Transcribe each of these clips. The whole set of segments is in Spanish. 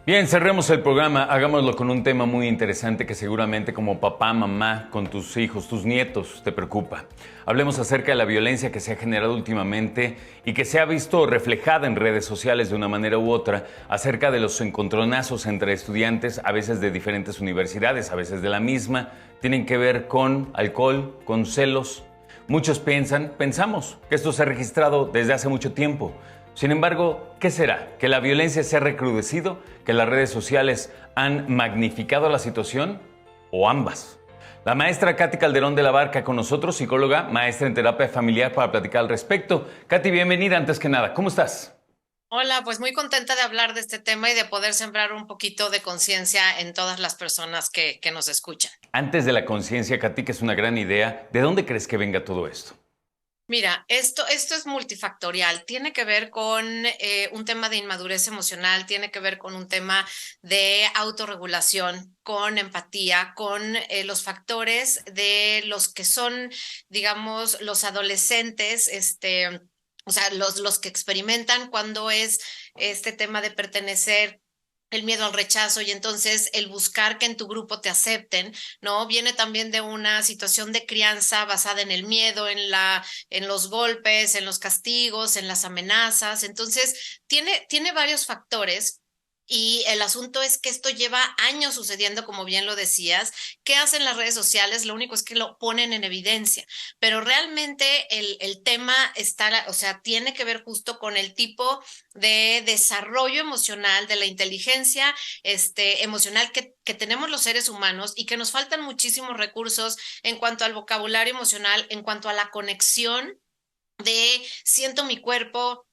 Bien, cerremos el programa, hagámoslo con un tema muy interesante que seguramente como papá, mamá, con tus hijos, tus nietos, te preocupa. Hablemos acerca de la violencia que se ha generado últimamente y que se ha visto reflejada en redes sociales de una manera u otra, acerca de los encontronazos entre estudiantes, a veces de diferentes universidades, a veces de la misma, tienen que ver con alcohol, con celos. Muchos pensamos que esto se ha registrado desde hace mucho tiempo. Sin embargo, ¿qué será? ¿Que la violencia se ha recrudecido? ¿Que las redes sociales han magnificado la situación? ¿O ambas? La maestra Katy Calderón de la Barca con nosotros, psicóloga, maestra en terapia familiar, para platicar al respecto. Katy, bienvenida antes que nada. ¿Cómo estás? Hola, pues muy contenta de hablar de este tema y de poder sembrar un poquito de conciencia en todas las personas que nos escuchan. Antes de la conciencia, Katy, que es una gran idea, ¿de dónde crees que venga todo esto? Mira, esto es multifactorial. Tiene que ver con un tema de inmadurez emocional, tiene que ver con un tema de autorregulación, con empatía, con los factores de los que son, digamos, los adolescentes, o sea, los que experimentan cuando es este tema de pertenecer, el miedo al rechazo y entonces el buscar que en tu grupo te acepten, ¿no? Viene también de una situación de crianza basada en el miedo, en los golpes, en los castigos, en las amenazas. Entonces, tiene varios factores. Y el asunto es que esto lleva años sucediendo, como bien lo decías. ¿Qué hacen las redes sociales? Lo único es que lo ponen en evidencia, pero realmente el tema está, o sea, tiene que ver justo con el tipo de desarrollo emocional, de la inteligencia emocional que tenemos los seres humanos y que nos faltan muchísimos recursos en cuanto al vocabulario emocional, en cuanto a la conexión de siento mi cuerpo,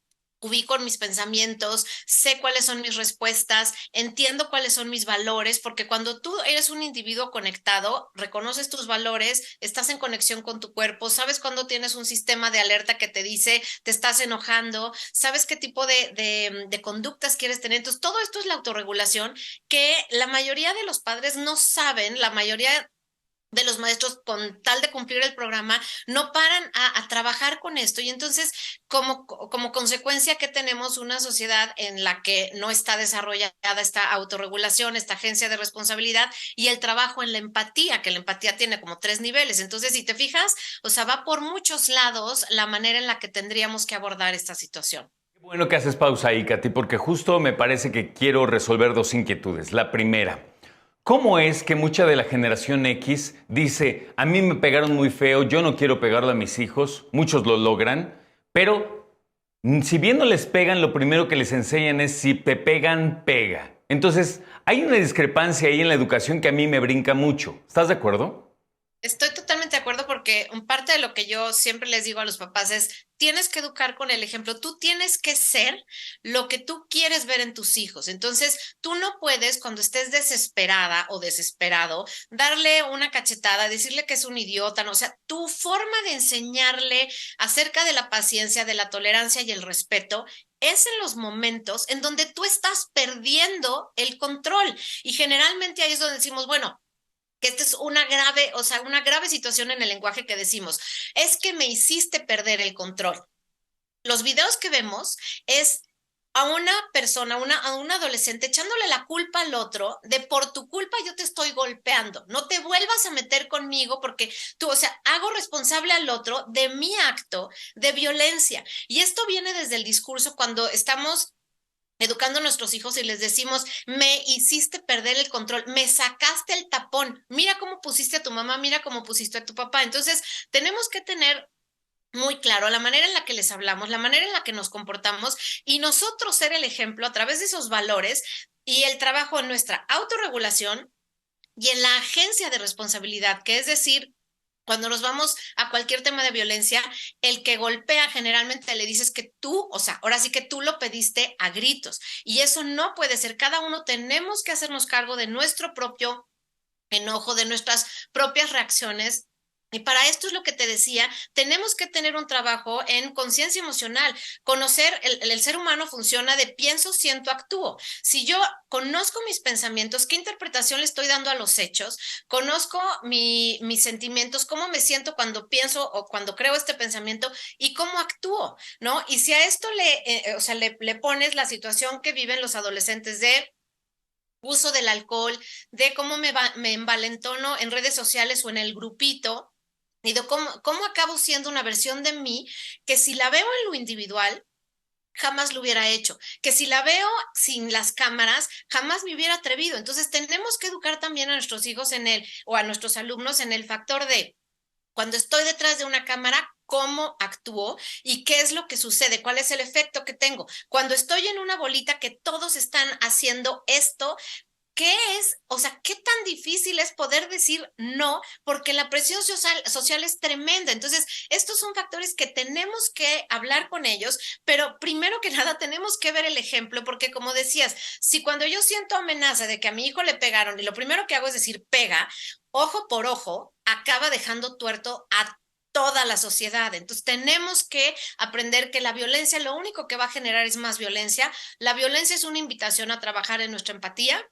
ubico en mis pensamientos, sé cuáles son mis respuestas, entiendo cuáles son mis valores, porque cuando tú eres un individuo conectado, reconoces tus valores, estás en conexión con tu cuerpo, sabes cuando tienes un sistema de alerta que te dice te estás enojando, sabes qué tipo de conductas quieres tener. Entonces, todo esto es la autorregulación que la mayoría de los padres no saben, la mayoría de los maestros con tal de cumplir el programa, no paran a trabajar con esto. Y entonces, como consecuencia que tenemos una sociedad en la que no está desarrollada esta autorregulación, esta agencia de responsabilidad y el trabajo en la empatía, que la empatía tiene como tres niveles. Entonces, si te fijas, o sea, va por muchos lados la manera en la que tendríamos que abordar esta situación. Qué bueno que haces pausa ahí, Katy, porque justo me parece que quiero resolver dos inquietudes. La primera, ¿cómo es que mucha de la generación X dice, a mí me pegaron muy feo, yo no quiero pegarle a mis hijos? Muchos lo logran, pero si bien no les pegan, lo primero que les enseñan es si te pegan, pega. Entonces, hay una discrepancia ahí en la educación que a mí me brinca mucho. ¿Estás de acuerdo? Estoy totalmente de acuerdo porque parte de lo que yo siempre les digo a los papás es, tienes que educar con el ejemplo, tú tienes que ser lo que tú quieres ver en tus hijos. Entonces, tú no puedes cuando estés desesperada o desesperado darle una cachetada, decirle que es un idiota, ¿no? O sea, tu forma de enseñarle acerca de la paciencia, de la tolerancia y el respeto es en los momentos en donde tú estás perdiendo el control. Y generalmente ahí es donde decimos, bueno, que esta es una grave, o sea, una grave situación en el lenguaje que decimos, es que me hiciste perder el control. Los videos que vemos es a una persona, a un adolescente echándole la culpa al otro de por tu culpa yo te estoy golpeando, no te vuelvas a meter conmigo porque tú, o sea, hago responsable al otro de mi acto de violencia. Y esto viene desde el discurso cuando estamos educando a nuestros hijos y les decimos, me hiciste perder el control, me sacaste el tapón, mira cómo pusiste a tu mamá, mira cómo pusiste a tu papá. Entonces, tenemos que tener muy claro la manera en la que les hablamos, la manera en la que nos comportamos y nosotros ser el ejemplo a través de esos valores y el trabajo en nuestra autorregulación y en la agencia de responsabilidad, que es decir, cuando nos vamos a cualquier tema de violencia, el que golpea generalmente le dices que tú, o sea, ahora sí que tú lo pediste a gritos. Y eso no puede ser. Cada uno tenemos que hacernos cargo de nuestro propio enojo, de nuestras propias reacciones. Y para esto es lo que te decía, tenemos que tener un trabajo en conciencia emocional, conocer el ser humano funciona de pienso, siento, actúo. Si yo conozco mis pensamientos, qué interpretación le estoy dando a los hechos, conozco mis sentimientos, cómo me siento cuando pienso o cuando creo este pensamiento y cómo actúo, ¿no? Y si a esto o sea, le pones la situación que viven los adolescentes de uso del alcohol, de cómo me envalentono en redes sociales o en el grupito, y de cómo acabo siendo una versión de mí que si la veo en lo individual, jamás lo hubiera hecho, que si la veo sin las cámaras, jamás me hubiera atrevido. Entonces tenemos que educar también a nuestros hijos o a nuestros alumnos en el factor de cuando estoy detrás de una cámara, cómo actúo y qué es lo que sucede, cuál es el efecto que tengo. Cuando estoy en una bolita que todos están haciendo esto, ¿qué es? O sea, ¿qué tan difícil es poder decir no? Porque la presión social es tremenda. Entonces, estos son factores que tenemos que hablar con ellos, pero primero que nada tenemos que ver el ejemplo, porque como decías, si cuando yo siento amenaza de que a mi hijo le pegaron y lo primero que hago es decir pega, ojo por ojo, acaba dejando tuerto a toda la sociedad. Entonces tenemos que aprender que la violencia lo único que va a generar es más violencia. La violencia es una invitación a trabajar en nuestra empatía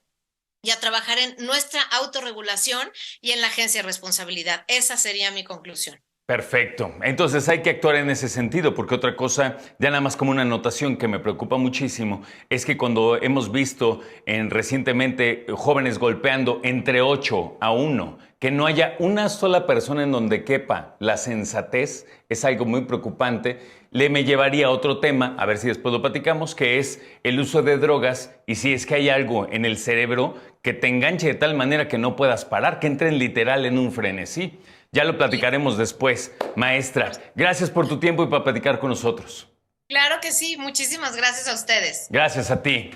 y a trabajar en nuestra autorregulación y en la agencia de responsabilidad. Esa sería mi conclusión. Perfecto. Entonces hay que actuar en ese sentido, porque otra cosa, ya nada más como una anotación que me preocupa muchísimo, es que cuando hemos visto recientemente jóvenes golpeando entre 8 a 1, que no haya una sola persona en donde quepa la sensatez, es algo muy preocupante. Me llevaría a otro tema, a ver si después lo platicamos, que es el uso de drogas y si es que hay algo en el cerebro que te enganche de tal manera que no puedas parar, que entren literal en un frenesí. Ya lo platicaremos después. Maestra, gracias por tu tiempo y para platicar con nosotros. Claro que sí, muchísimas gracias a ustedes. Gracias a ti.